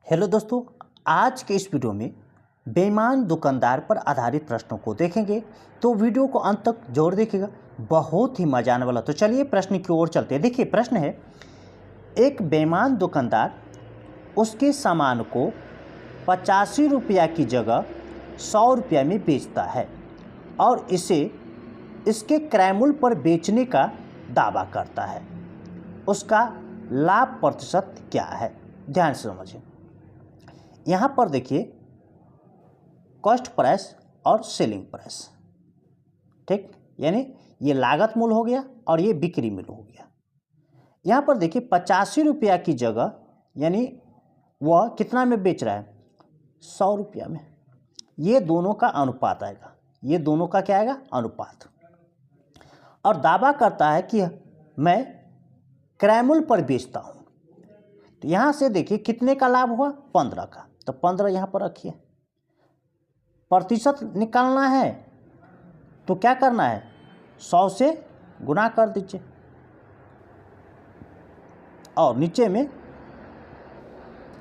Hello दोस्तों, आज के इस वीडियो में बेईमान दुकानदार पर आधारित प्रश्नों को देखेंगे। तो वीडियो को अंत तक जरूर देखिएगा, बहुत ही मजा आने वाला। तो चलिए प्रश्न की ओर चलते हैं। देखिए प्रश्न है, एक बेईमान दुकानदार उसके सामान को 85 रुपया की जगह 100 रुपया में बेचता है और इसे इसके क्रय मूल्य पर बेचने का दावा करता है। उसका लाभ प्रतिशत क्या है? ध्यान से समझिए। यहाँ पर देखिए कॉस्ट प्राइस और सेलिंग प्राइस, ठीक, यानी ये लागत मूल्य हो गया और ये बिक्री मूल्य हो गया। यहाँ पर देखिए 85 रुपया की जगह यानी वह कितना में बेच रहा है? 100 रुपया में। ये दोनों का अनुपात आएगा, ये दोनों का क्या आएगा? अनुपात। और दावा करता है कि मैं क्रय मूल्य पर बेचता हूँ। तो यहाँ से देखिए कितने का लाभ हुआ? 15 का। तो 15 यहाँ पर रखिए। प्रतिशत निकालना है तो क्या करना है? 100 से गुना कर दीजिए और नीचे में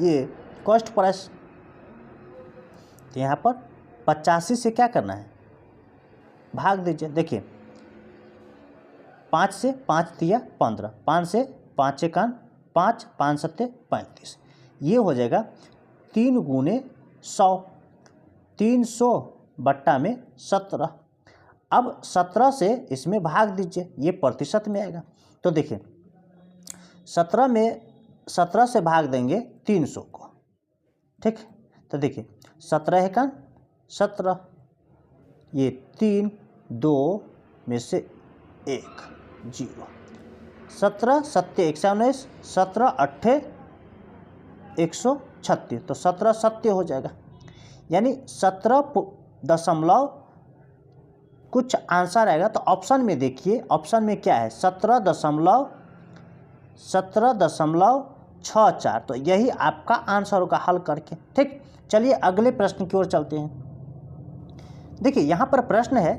ये कॉस्ट प्राइस। तो यहाँ पर 85 से क्या करना है? भाग दीजिए। देखिए 5 से 5 दिया 15, 5 से 5 एकान 5, 5 सत्ते 35। ये हो जाएगा 3 गुने 100, 300 बट्टा में 17। अब 17 से इसमें भाग दीजिए, ये प्रतिशत में आएगा। तो देखिए 17 से भाग देंगे 300 को, ठीक। तो देखिए 17 एकान 17, ये 3, 2 में से 1 0, 17 सत्ते 119, 17 अट्ठे 136। तो 17 सत्य हो जाएगा, यानी 17 दशमलव कुछ आंसर आएगा। तो ऑप्शन में देखिए, ऑप्शन में क्या है? 17.64। तो यही आपका आंसर होगा हल करके, ठीक। चलिए अगले प्रश्न की ओर चलते हैं। देखिए यहाँ पर प्रश्न है,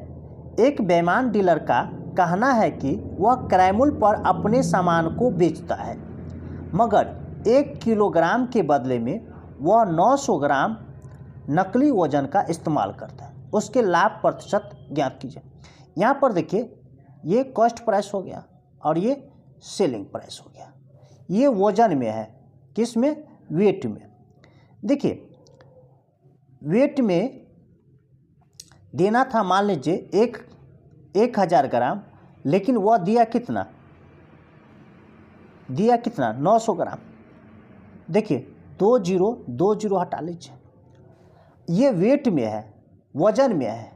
एक बेईमान डीलर का कहना है कि वह क्रय मूल्य पर अपने सामान को बेचता है, मगर 1 किलोग्राम के बदले में वह 900 ग्राम नकली वजन का इस्तेमाल करता है। उसके लाभ प्रतिशत ज्ञात कीजिए। यहाँ पर देखिए ये कॉस्ट प्राइस हो गया और ये सेलिंग प्राइस हो गया। ये वजन में है, किस में? वेट में। देखिए वेट में देना था, मान लीजिए 1000 ग्राम, लेकिन वह दिया कितना? 900 ग्राम। देखिए 20 हटा लीजिए, ये वेट में है, वजन में है।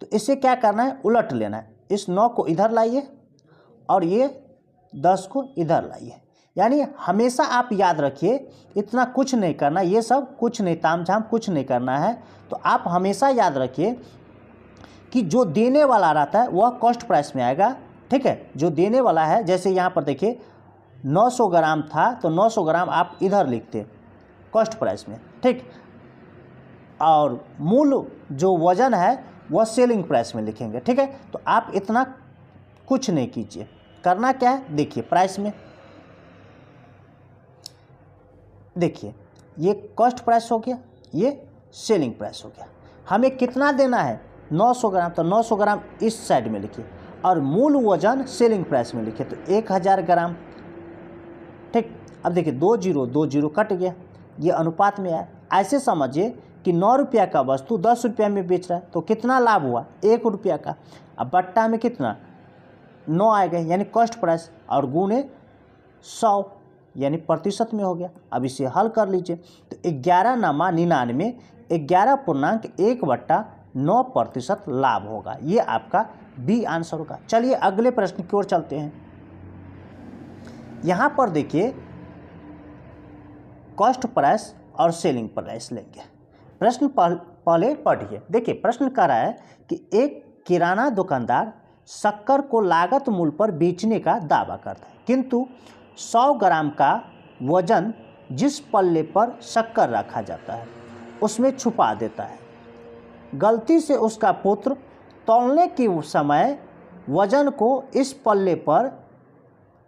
तो इसे क्या करना है? उलट लेना है। इस 9 को इधर लाइए और ये 10 को इधर लाइए। यानी हमेशा आप याद रखिए, इतना कुछ नहीं करना, ये सब कुछ नहीं, तामझाम कुछ नहीं करना है। तो आप हमेशा याद रखिए कि जो देने वाला रहता है वह कॉस्ट प्राइस में आएगा, ठीक है। जो देने वाला है, जैसे यहाँ पर देखिए 900 ग्राम था तो 900 ग्राम आप इधर लिखते कॉस्ट प्राइस में, ठीक। और मूल जो वजन है वह सेलिंग प्राइस में लिखेंगे, ठीक है। तो आप इतना कुछ नहीं कीजिए, करना क्या है? देखिए प्राइस में, देखिए ये कॉस्ट प्राइस हो गया, ये सेलिंग प्राइस हो गया। हमें कितना देना है? 900 ग्राम। तो 900 ग्राम इस साइड में लिखिए और मूल वजन सेलिंग प्राइस में लिखिए। तो 1000 ग्राम, ठीक। अब देखिए 20 कट गया, ये अनुपात में आया। ऐसे समझिए कि 9 रुपया का वस्तु 10 रुपया में बेच रहा है, तो कितना लाभ हुआ? 1 रुपया का। अब बट्टा में कितना? 9 आएगा, यानी कॉस्ट प्राइस, और गुणे 100 यानी प्रतिशत में हो गया। अब इसे हल कर लीजिए। तो 11,99 11.1/9% लाभ होगा। ये आपका बी आंसर होगा। चलिए अगले प्रश्न की ओर चलते हैं। यहाँ पर देखिए कॉस्ट प्राइस और सेलिंग प्राइस लेंगे। प्रश्न पहले पढ़िए। देखिए प्रश्न कह रहा है कि एक किराना दुकानदार शक्कर को लागत मूल्य पर बेचने का दावा करता है, किंतु 100 ग्राम का वजन जिस पल्ले पर शक्कर रखा जाता है उसमें छुपा देता है। गलती से उसका पुत्र तौलने के समय वजन को इस पल्ले पर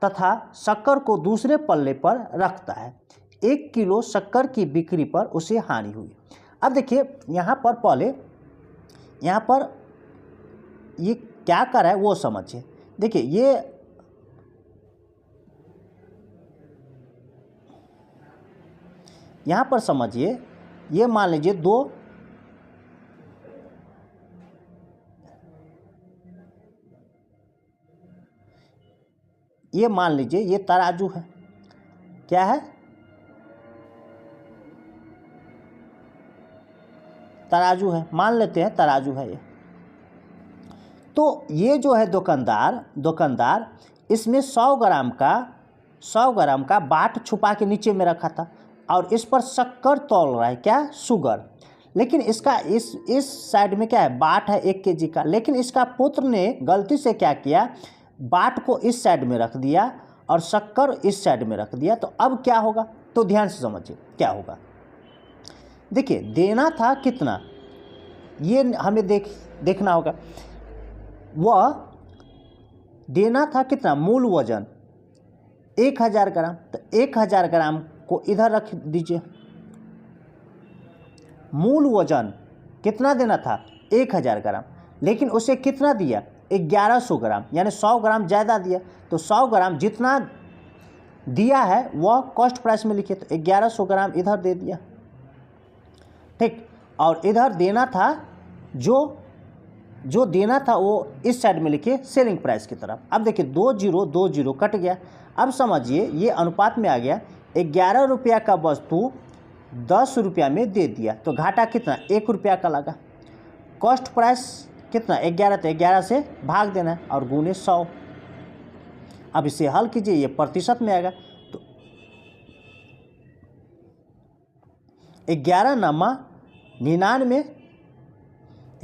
तथा शक्कर को दूसरे पल्ले पर रखता है। 1 किलो शक्कर की बिक्री पर उसे हानि हुई। अब देखिए यहाँ पर पहले यहाँ पर ये क्या कर रहा है वो समझिए। देखिए ये यहाँ पर समझिए, ये मान लीजिए ये मान लीजिए ये तराजू है, क्या है, तराजू है, मान लेते हैं तराजू है ये। तो ये जो है दुकानदार इसमें 100 ग्राम का बाट छुपा के नीचे में रखा था और इस पर शक्कर तौल रहा है, क्या, शुगर। लेकिन इसका इस साइड में क्या है, बाट है 1 केजी का। लेकिन इसका पुत्र ने गलती से क्या किया, बाट को इस साइड में रख दिया और शक्कर इस साइड में रख दिया। तो अब क्या होगा, तो ध्यान से समझिए क्या होगा। देखिए देना था कितना, ये हमें देखना होगा। वह देना था कितना, मूल वजन 1000 ग्राम। तो 1000 ग्राम को इधर रख दीजिए। मूल वजन कितना देना था, 1000 ग्राम, लेकिन उसे कितना दिया, 1100 ग्राम, यानी 100 ग्राम ज़्यादा दिया। तो 100 ग्राम जितना दिया है वह कॉस्ट प्राइस में लिखिए। तो 1100 ग्राम इधर दे दिया, ठीक। और इधर देना था जो देना था वो इस साइड में लिखिए सेलिंग प्राइस की तरफ। अब देखिए 2 0 कट गया। अब समझिए ये अनुपात में आ गया। 11 रुपया का वस्तु 10 रुपया में दे दिया तो घाटा कितना, 1 रुपया का लगा। कॉस्ट प्राइस कितना, 11, तो 11 से भाग देना है और गुने 100। अब इसे हल कीजिए, ये प्रतिशत में आएगा। तो 11 नामा 99,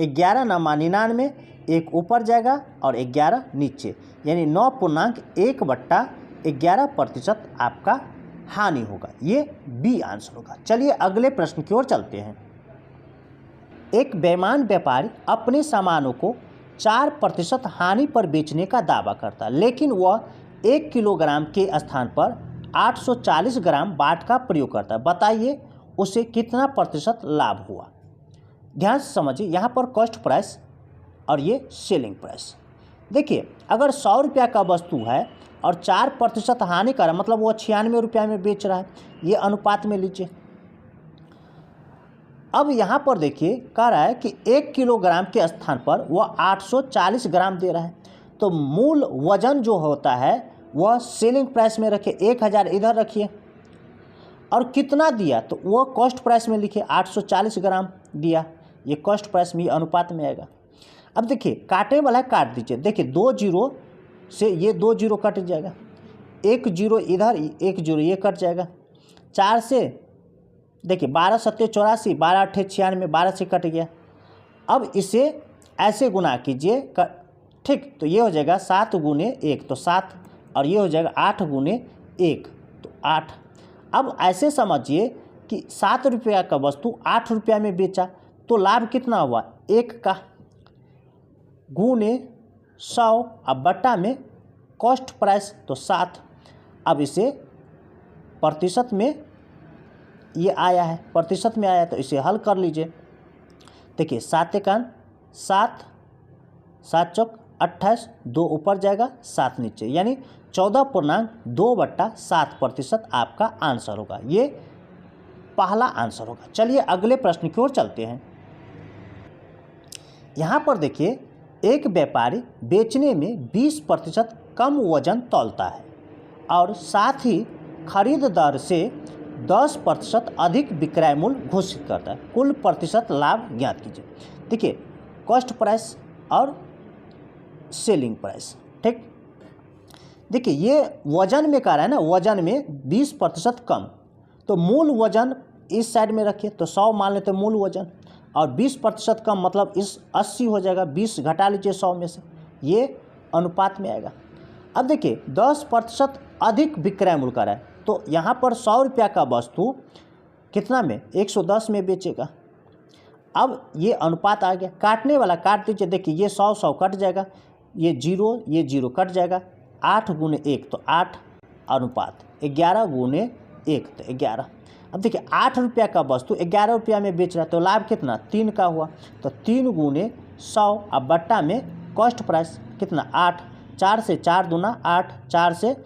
11 नामा 99, एक ऊपर जाएगा और 11 नीचे, यानी 9.1/11% आपका हानि होगा। ये बी आंसर होगा। चलिए अगले प्रश्न की ओर चलते हैं। एक बेईमान व्यापारी अपने सामानों को 4% हानि पर बेचने का दावा करता है, लेकिन वह 1 किलोग्राम के स्थान पर 840 ग्राम बाट का प्रयोग करता है। बताइए उसे कितना प्रतिशत लाभ हुआ। ध्यान से समझिए, यहाँ पर कॉस्ट प्राइस और ये सेलिंग प्राइस। देखिए अगर 100 रुपया का वस्तु है और 4% हानि कर रहा है, मतलब वो 96 रुपया में बेच रहा है, ये अनुपात में लीजिए। अब यहाँ पर देखिए कह रहा है कि 1 किलोग्राम के स्थान पर वह 840 ग्राम दे रहा है। तो मूल वजन जो होता है वह सेलिंग प्राइस में रखिए, 1000 इधर रखिए। और कितना दिया, तो वह कॉस्ट प्राइस में लिखिए, 840 ग्राम दिया, ये कॉस्ट प्राइस में, अनुपात में आएगा। अब देखिए काटने वाला काट दीजिए। देखिए 2 0 से ये 2 0 कट जाएगा, 1 0 इधर, 1 0 ये कट जाएगा। 4 से देखिए 12 7 84, 12 8 96, 12 से कट गया। अब इसे ऐसे गुना कीजिए, ठीक। तो ये हो जाएगा 7 गुने 1 तो 7, और ये हो जाएगा 8 गुने 1 तो 8। अब ऐसे समझिए कि 7 रुपया का वस्तु 8 रुपया में बेचा तो लाभ कितना हुआ, 1 का, गुने 100, अब बट्टा में कॉस्ट प्राइस तो 7। अब इसे प्रतिशत में ये आया है, प्रतिशत में आया, तो इसे हल कर लीजिए। देखिए 7 एकान 7, 7 चौक 28, 2 ऊपर जाएगा 7 नीचे, यानी 14.2/7% आपका आंसर होगा। ये पहला आंसर होगा। चलिए अगले प्रश्न की ओर चलते हैं। यहाँ पर देखिए एक व्यापारी बेचने में 20% कम वजन तौलता है और साथ ही खरीद दर से 10% अधिक विक्रय मूल्य घोषित करता है। कुल प्रतिशत लाभ ज्ञात कीजिए। देखिए कॉस्ट प्राइस और सेलिंग प्राइस, ठीक। देखिए ये वजन में कह रहा है ना, वजन में 20% कम, तो मूल वजन इस साइड में रखिए, तो 100 मान लेते मूल वजन, और 20% कम मतलब इस 80 हो जाएगा, 20 घटा लीजिए 100 में से, ये अनुपात में आएगा। अब देखिए 10% अधिक विक्रय मूल्य का रहा है, तो यहाँ पर 100 रुपया का वस्तु कितना में, 110 में बेचेगा। अब ये अनुपात आ गया, काटने वाला काट दीजिए। देखिए ये 100 कट जाएगा, ये 0 कट जाएगा, 8 गुने 1 तो 8, अनुपात 11 गुने 1 तो 11। अब देखिए 8 रुपया का वस्तु 11 रुपया में बेच रहा है तो लाभ कितना 3 का हुआ। तो 3 गुने 100 अब बट्टा में कॉस्ट प्राइस कितना 8, 4 से 4 दूना 8, 4 से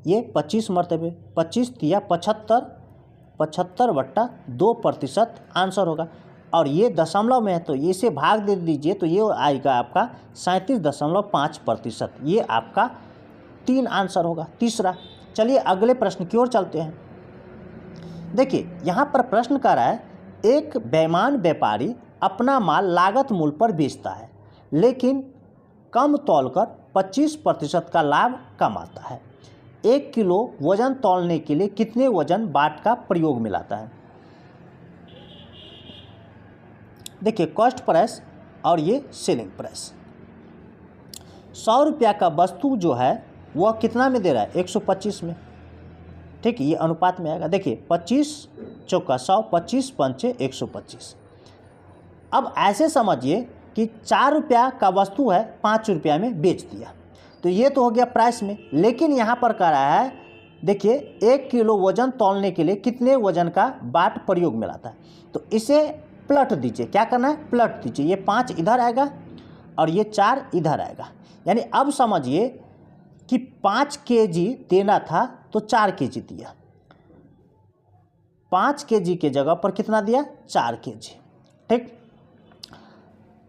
ये 25 मरतबे 25 तिया 75, 75/2% आंसर होगा। और ये दशमलव में है तो इसे भाग दे दीजिए तो ये आएगा आपका 37.5%। ये आपका 3 आंसर होगा तीसरा। चलिए अगले प्रश्न की ओर चलते हैं। देखिए यहाँ पर प्रश्न कर रहा है एक बेईमान व्यापारी अपना माल लागत मूल्य पर बेचता है लेकिन कम तौलकर 25% का लाभ कमाता है। 1 किलो वजन तौलने के लिए कितने वजन बाट का प्रयोग में लाता है। देखिए कॉस्ट प्राइस और ये सेलिंग प्राइस। 100 रुपया का वस्तु जो है वह कितना में दे रहा है 125 में। ठीक है ये अनुपात में आएगा। देखिए 25 चौका 100, 25 पंचे 125। अब ऐसे समझिए कि 4 रुपया का वस्तु है 5 रुपया में बेच दिया तो ये तो हो गया प्राइस में। लेकिन यहाँ पर कह रहा है देखिए 1 किलो वजन तौलने के लिए कितने वजन का बाट प्रयोग में लाता है। तो इसे पलट दीजिए। क्या करना है पलट दीजिए। ये 5 इधर आएगा और ये 4 इधर आएगा। यानी अब समझिए कि 5 केजी देना था तो 4 केजी दिया। 5 केजी के जगह पर कितना दिया 4 केजी। ठीक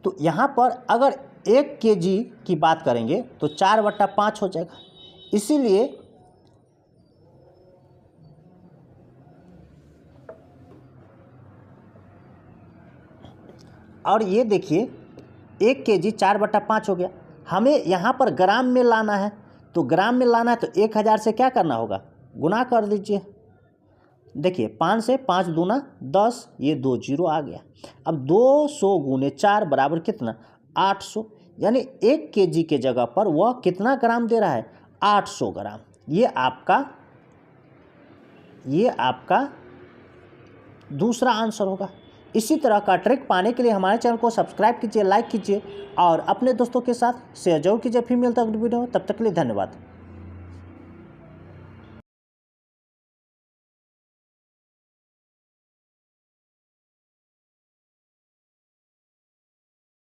तो यहाँ पर अगर 1 केजी की बात करेंगे तो 4/5 हो जाएगा। इसीलिए और ये देखिए 1 केजी 4/5 हो गया। हमें यहाँ पर ग्राम में लाना है तो ग्राम में लाना है तो 1000 से क्या करना होगा गुना कर दीजिए। देखिए 5 से 5 दूना 10, ये 2 जीरो आ गया। अब 200 गुने 4 बराबर कितना 800। यानी 1 केजी के जगह पर वह कितना ग्राम दे रहा है 800 ग्राम। ये आपका दूसरा आंसर होगा। इसी तरह का ट्रिक पाने के लिए हमारे चैनल को सब्सक्राइब कीजिए, लाइक कीजिए और अपने दोस्तों के साथ शेयर जरूर कीजिए। फिर मिलता है अगली वीडियो में, तब तक के लिए धन्यवाद।